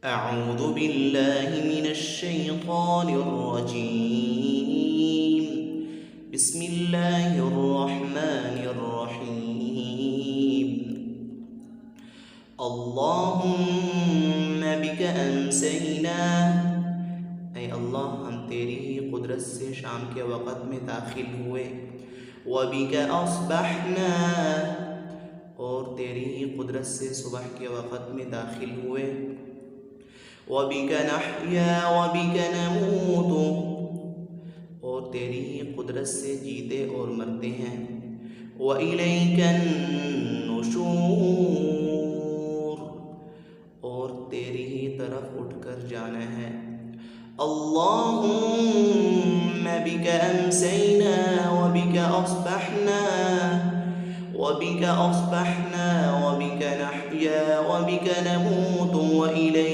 अऊज़ु बिल्लाहि मिनश्शैतानिर्रजीम। बिस्मिल्लाहिर्रहमानिर्रहीम। अल्लाहुम्मा बिका अम्सैना, ऐ अल्लाह हम तेरी ही कुदरत से शाम के वक़्त में दाखिल हुए। व बिका अस्बहना, और तेरी ही कुदरत से सुबह के वक़्त में दाखिल हुए। व बिका नहया व बिका नमूत, और तेरी ही कुदरत से जीते और मरते हैं। व इलैकन नुशूर, और तेरी ही तरफ उठकर जाना है। अल्लाहुम्मा बिका अम्सैना व बिका अस्बहना व बिका नहया व बिका नमूत व इलैका